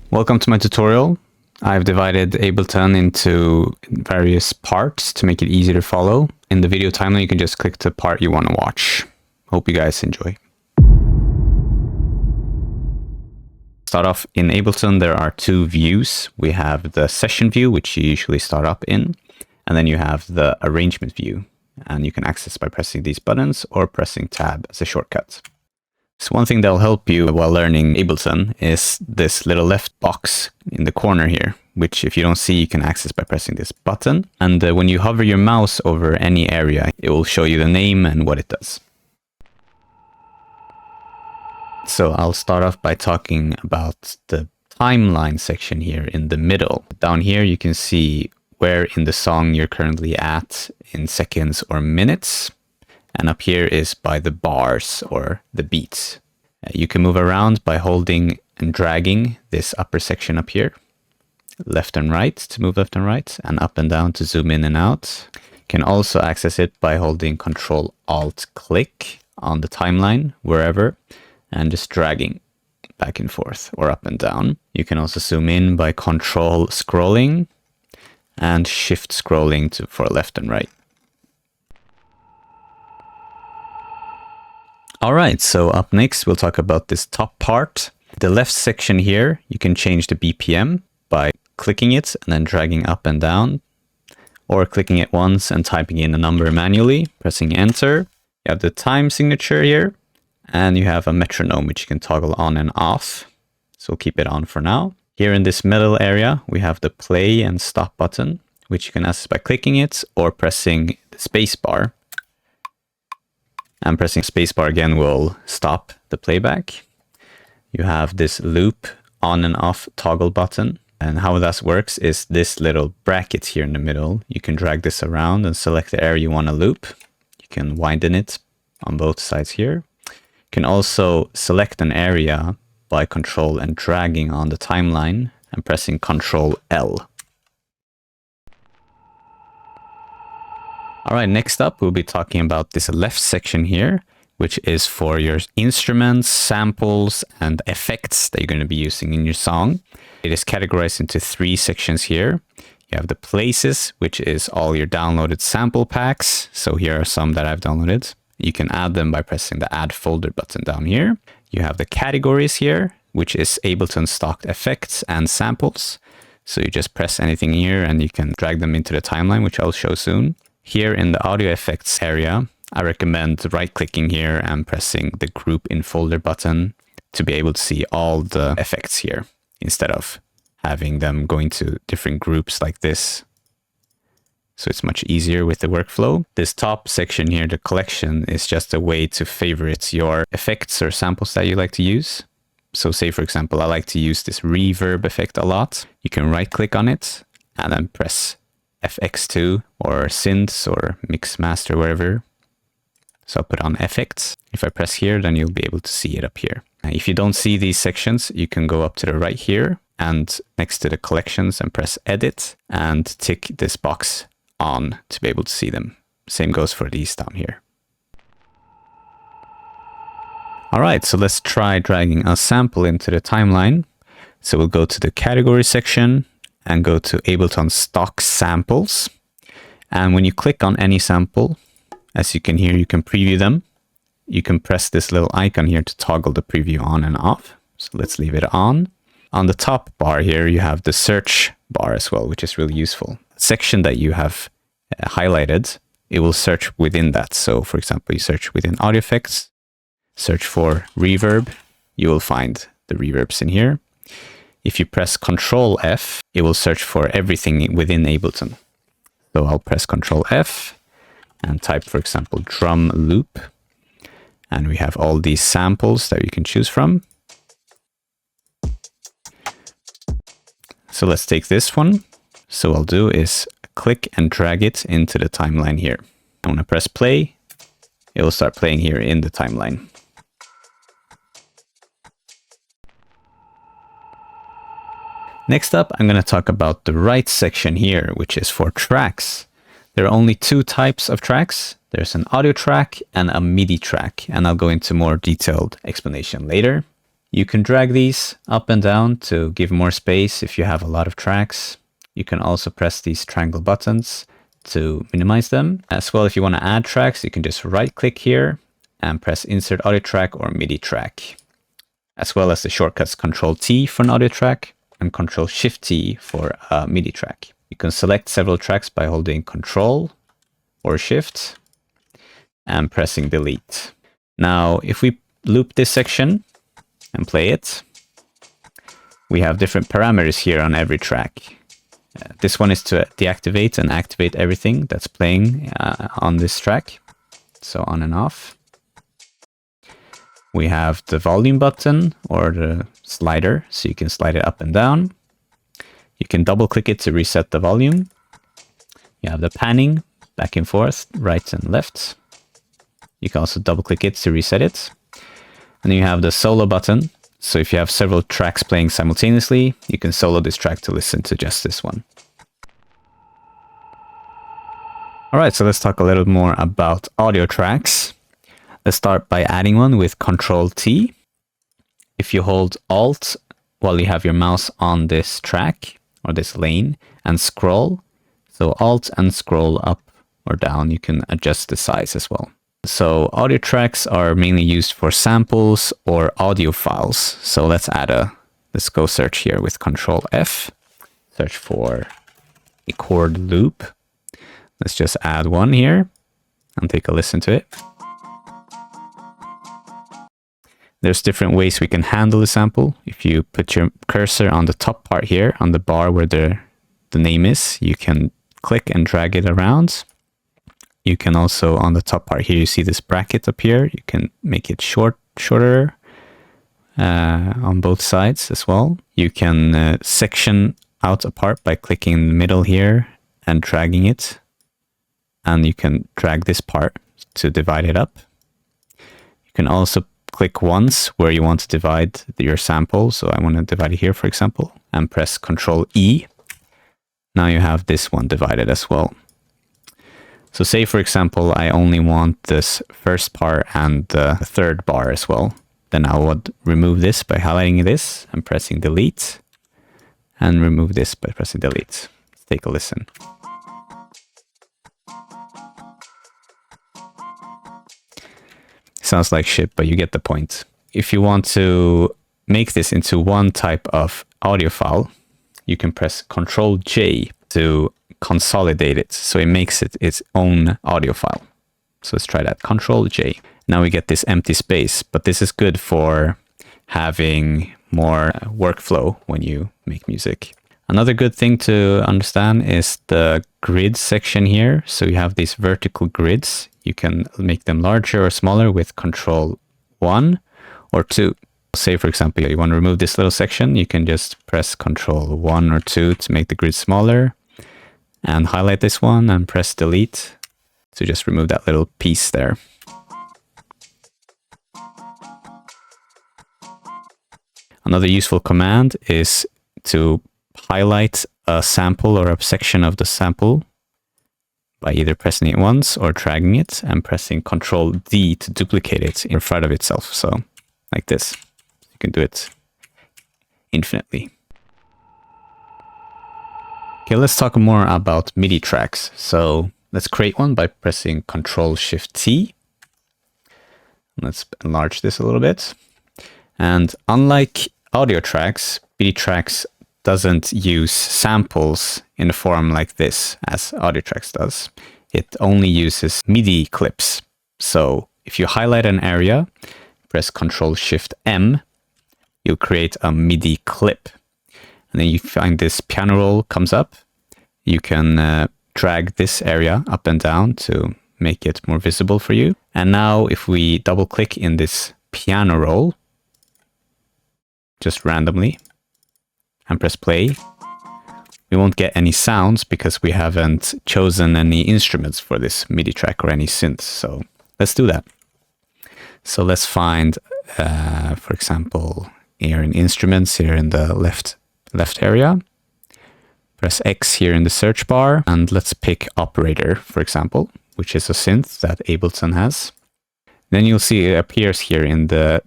Welcome to my tutorial. I've divided Ableton into various parts to make it easy to follow. In the video timeline, you can just click the part you want to watch. Hope you guys enjoy. Start off in Ableton, there are two views. We have the session view, which you usually start up in, and then you have the arrangement view, and you can access by pressing these buttons or pressing tab as a shortcut. So one thing that'll help you while learning Ableton is this little left box in the corner here, which if you don't see, you can access by pressing this button. And when you hover your mouse over any area, it will show you the name and what it does. So I'll start off by talking about the timeline section here in the middle. Down here, you can see where in the song you're currently at in seconds or minutes. And up here is by the bars or the beats. You can move around by holding and dragging this upper section up here. Left and right to move left and right, and up and down to zoom in and out. You can also access it by holding Ctrl-Alt-Click on the timeline, wherever, and just dragging back and forth or up and down. You can also zoom in by Control scrolling and Shift scrolling for left and right. All right, so up next, we'll talk about this top part. The left section here, you can change the BPM by clicking it and then dragging up and down, or clicking it once and typing in a number manually, pressing enter. You have the time signature here, and you have a metronome, which you can toggle on and off. So we'll keep it on for now. Here in this middle area, we have the play and stop button, which you can access by clicking it or pressing the space bar. And pressing spacebar again will stop the playback. You have this loop on and off toggle button. And how that works is this little bracket here in the middle. You can drag this around and select the area you want to loop. You can widen it on both sides here. You can also select an area by control and dragging on the timeline and pressing Control L. All right, next up, we'll be talking about this left section here, which is for your instruments, samples, and effects that you're going to be using in your song. It is categorized into three sections here. You have the places, which is all your downloaded sample packs. So here are some that I've downloaded. You can add them by pressing the Add Folder button down here. You have the categories here, which is Ableton stock effects and samples. So you just press anything here and you can drag them into the timeline, which I'll show soon. Here in the audio effects area, I recommend right-clicking here and pressing the Group in Folder button to be able to see all the effects here, instead of having them going to different groups like this. So it's much easier with the workflow. This top section here, the collection, is just a way to favorite your effects or samples that you like to use. So say, for example, I like to use this reverb effect a lot. You can right-click on it and then press FX2 or synths or mix master, wherever. So I'll put on effects. If I press here, then you'll be able to see it up here. If you don't see these sections, you can go up to the right here and next to the collections and press edit and tick this box on to be able to see them. Same goes for these down here. All right, so let's try dragging a sample into the timeline. So we'll go to the category section and go to Ableton Stock Samples. And when you click on any sample, as you can hear, you can preview them. You can press this little icon here to toggle the preview on and off. So let's leave it on. On the top bar here, you have the search bar as well, which is really useful. Section that you have highlighted, it will search within that. So for example, you search within audio effects, search for reverb, you will find the reverbs in here. If you press Control F, it will search for everything within Ableton. So I'll press Control F and type, for example, drum loop. And we have all these samples that you can choose from. So let's take this one. So what I'll do is click and drag it into the timeline here. I want to press play. It will start playing here in the timeline. Next up, I'm going to talk about the right section here, which is for tracks. There are only two types of tracks. There's an audio track and a MIDI track, and I'll go into more detailed explanation later. You can drag these up and down to give more space if you have a lot of tracks. You can also press these triangle buttons to minimize them. As well, if you want to add tracks, you can just right click here and press insert audio track or MIDI track. As well as the shortcuts Control T for an audio track and Control Shift T for a MIDI track. You can select several tracks by holding Control or Shift and pressing delete. Now, if we loop this section and play it, we have different parameters here on every track. This one is to deactivate and activate everything that's playing on this track. So on and off. We have the volume button or the slider, so you can slide it up and down. You can double click it to reset the volume. You have the panning, back and forth, right and left. You can also double click it to reset it. And then you have the solo button. So if you have several tracks playing simultaneously, you can solo this track to listen to just this one. All right, so let's talk a little more about audio tracks. Let's start by adding one with Control T. If you hold Alt while you have your mouse on this track or this lane and scroll, so Alt and scroll up or down, you can adjust the size as well. So audio tracks are mainly used for samples or audio files. So let's go search here with Control F, search for a chord loop. Let's just add one here and take a listen to it. There's different ways we can handle the sample. If you put your cursor on the top part here, on the bar where the name is, you can click and drag it around. You can also, on the top part here, you see this bracket up here. You can make it shorter on both sides as well. You can section out a part by clicking in the middle here and dragging it. And you can drag this part to divide it up. You can also click once where you want to divide your sample. So I want to divide it here, for example, and press Control E. Now you have this one divided as well. So say, for example, I only want this first part and the third bar as well. Then I would remove this by highlighting this and pressing delete, and remove this by pressing delete. Let's take a listen. Sounds like shit, but you get the point. If you want to make this into one type of audio file, you can press Control J to consolidate it, so it makes it its own audio file. So let's try that. Control J. Now we get this empty space, but this is good for having more workflow when you make music. Another good thing to understand is the grid section here. So you have these vertical grids. You can make them larger or smaller with Control 1 or 2. Say, for example, you want to remove this little section, you can just press Control 1 or 2 to make the grid smaller, and highlight this one and press delete to just remove that little piece there. Another useful command is to highlight a sample or a section of the sample by either pressing it once or dragging it and pressing Control D to duplicate it in front of itself. So like this, you can do it infinitely. Okay, let's talk more about MIDI tracks. So let's create one by pressing Control Shift T. Let's enlarge this a little bit. And unlike audio tracks, MIDI tracks doesn't use samples in a form like this as audio tracks does. It only uses MIDI clips. So if you highlight an area, press Control Shift M, you'll create a MIDI clip. And then you find this piano roll comes up. You can drag this area up and down to make it more visible for you. And now if we double click in this piano roll, just randomly, and press play, we won't get any sounds because we haven't chosen any instruments for this MIDI track or any synths. So let's do that. So let's find, for example, here in instruments, here in the left area. Press X here in the search bar, and let's pick operator, for example. which is a synth that Ableton has. Then you'll see it appears here in the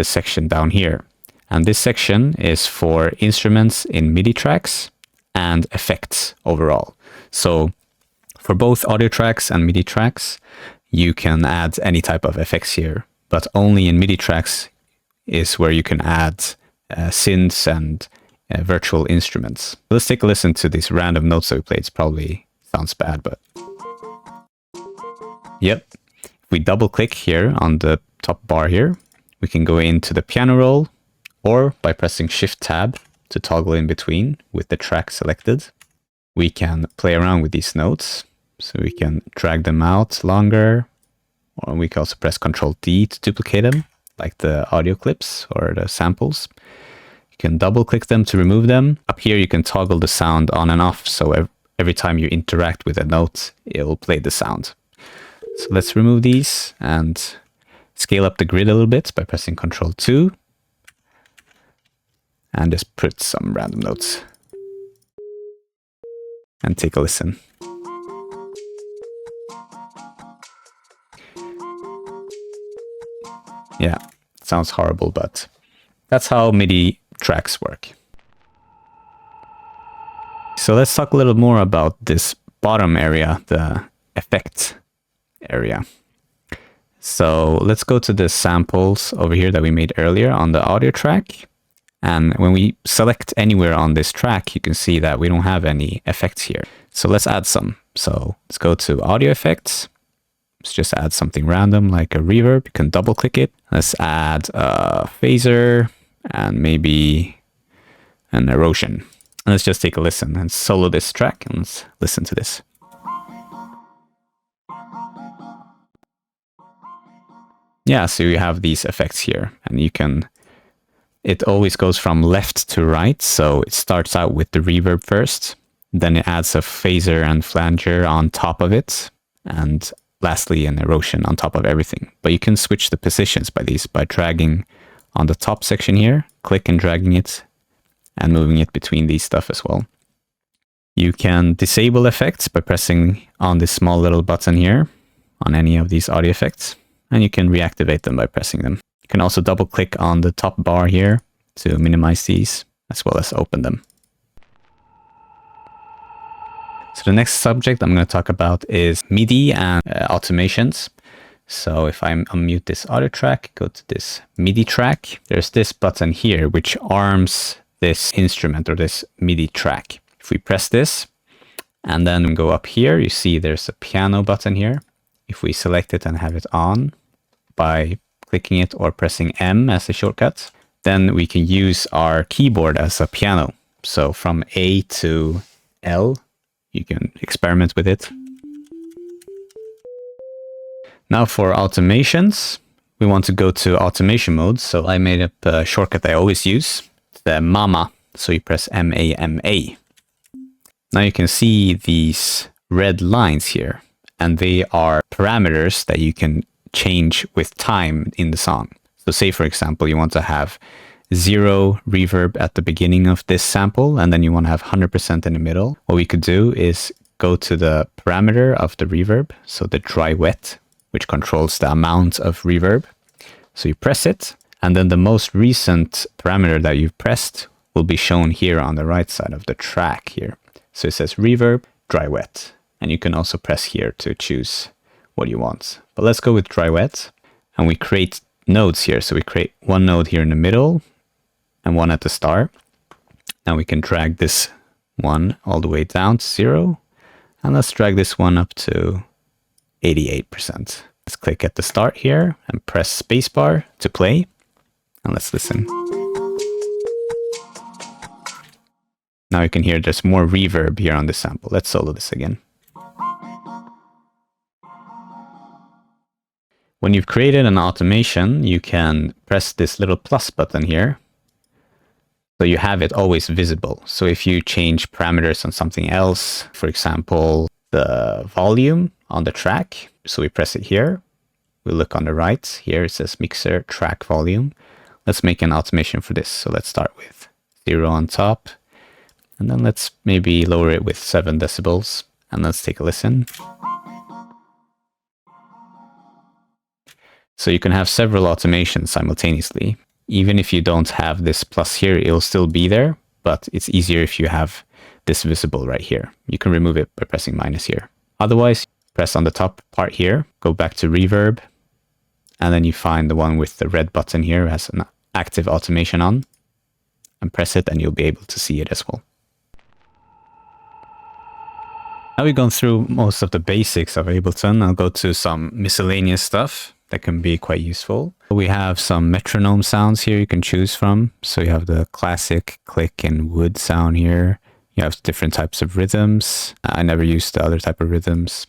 section down here. And this section is for instruments in MIDI tracks and effects overall. So for both audio tracks and MIDI tracks, you can add any type of effects here, but only in MIDI tracks is where you can add synths and virtual instruments. Let's take a listen to these random notes that we played. It probably sounds bad, but yep. If we double click here on the top bar here, we can go into the piano roll, or by pressing Shift Tab to toggle in between with the track selected. We can play around with these notes. So we can drag them out longer, or we can also press Ctrl D to duplicate them, like the audio clips or the samples. You can double click them to remove them. Up here you can toggle the sound on and off, so every time you interact with a note, it will play the sound. So let's remove these and scale up the grid a little bit by pressing Ctrl 2. And just put some random notes. And take a listen. Yeah, sounds horrible, but that's how MIDI tracks work. So let's talk a little more about this bottom area, the effect area. So let's go to the samples over here that we made earlier on the audio track. And when we select anywhere on this track, you can see that we don't have any effects here. So let's add some. So let's go to audio effects. Let's just add something random like a reverb. You can double click it. Let's add a phaser and maybe an erosion. And let's just take a listen and solo this track and let's listen to this. Yeah, so you have these effects here and you can, it always goes from left to right. So it starts out with the reverb first, then it adds a phaser and flanger on top of it, and lastly an erosion on top of everything. But you can switch the positions by these by dragging on the top section here, click and dragging it and moving it between these stuff as well. You can disable effects by pressing on this small little button here on any of these audio effects, and you can reactivate them by pressing them. You can also double click on the top bar here to minimize these as well as open them. So the next subject I'm going to talk about is MIDI and automations. So if I unmute this audio track, go to this MIDI track, there's this button here which arms this instrument or this MIDI track. If we press this and then go up here, you see there's a piano button here. If we select it and have it on by clicking it or pressing M as a shortcut, then we can use our keyboard as a piano. So from A to L, you can experiment with it. Now for automations, we want to go to automation mode. So I made up a shortcut I always use, the MAMA. So you press M-A-M-A. Now you can see these red lines here, and they are parameters that you can change with time in the song. So say, for example, you want to have 0 reverb at the beginning of this sample, and then you want to have 100% in the middle. What we could do is go to the parameter of the reverb, so the dry wet, which controls the amount of reverb. So you press it, and then the most recent parameter that you've pressed will be shown here on the right side of the track here. So it says reverb, dry wet, and you can also press here to choose what you want. But let's go with dry wet, and we create nodes here. So we create one node here in the middle and one at the start. Now we can drag this one all the way down to 0, and let's drag this one up to 88%. Let's click at the start here and press spacebar to play, and let's listen. Now you can hear there's more reverb here on this sample. Let's solo this again. When you've created an automation, you can press this little plus button here, so you have it always visible. So if you change parameters on something else, for example, the volume on the track, so we press it here, we look on the right, here it says mixer track volume. Let's make an automation for this. So let's start with 0 on top, and then let's maybe lower it with 7 decibels, and let's take a listen. So you can have several automations simultaneously. Even if you don't have this plus here, it'll still be there, but it's easier if you have this visible right here. You can remove it by pressing minus here. Otherwise, press on the top part here, go back to reverb, and then you find the one with the red button here has an active automation on, and press it and you'll be able to see it as well. Now we've gone through most of the basics of Ableton. I'll go to some miscellaneous stuff that can be quite useful. We have some metronome sounds here you can choose from. So you have the classic click and wood sound here. You have different types of rhythms. I never used the other type of rhythms.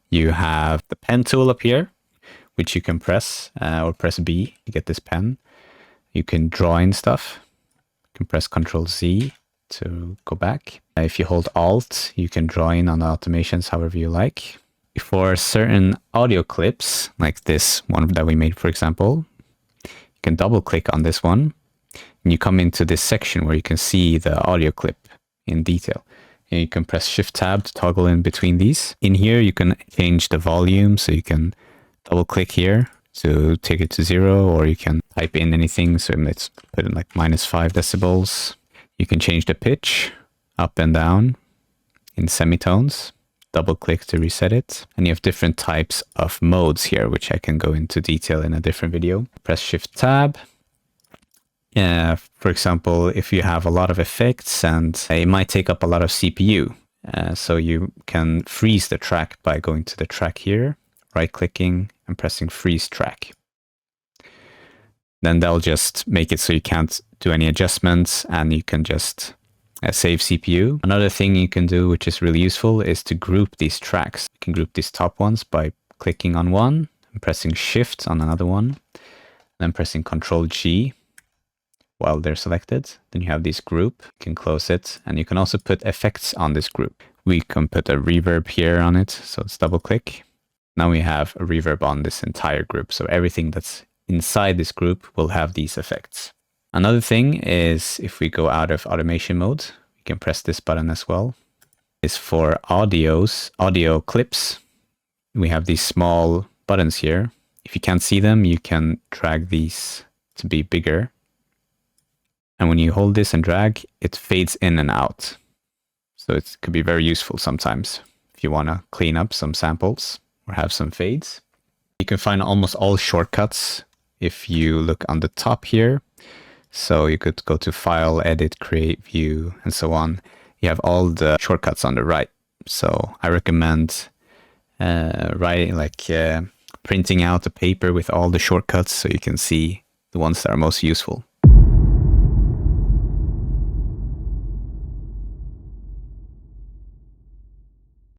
You have the pen tool up here, which you can press or press B to get this pen. You can draw in stuff. You can press Ctrl Z to go back. If you hold Alt, you can draw in on the automations however you like. For certain audio clips, like this one that we made, for example, you can double click on this one and you come into this section where you can see the audio clip in detail. And you can press Shift Tab to toggle in between these. In here, you can change the volume, so you can double click here to take it to 0, or you can type in anything. So let's put in like -5 decibels. You can change the pitch up and down in semitones. Double click to reset it. And you have different types of modes here, which I can go into detail in a different video. Press Shift Tab. For example, if you have a lot of effects and it might take up a lot of CPU, so you can freeze the track by going to the track here, right clicking and pressing freeze track. Then they'll just make it so you can't do any adjustments and you can just save CPU. Another thing you can do, which is really useful, is to group these tracks. You can group these top ones by clicking on one and pressing Shift on another one, then pressing Ctrl G while they're selected. Then you have this group. You can close it, and you can also put effects on this group. We can put a reverb here on it, so let's double click. Now we have a reverb on this entire group, so everything that's inside this group will have these effects. Another thing is if we go out of automation mode, we can press this button as well. Is for audio clips. We have these small buttons here. If you can't see them, you can drag these to be bigger. And when you hold this and drag, it fades in and out. So it could be very useful sometimes if you want to clean up some samples or have some fades. You can find almost all shortcuts if you look on the top here. So you could go to File, Edit, Create, View, and so on. You have all the shortcuts on the right. So I recommend printing out a paper with all the shortcuts so you can see the ones that are most useful.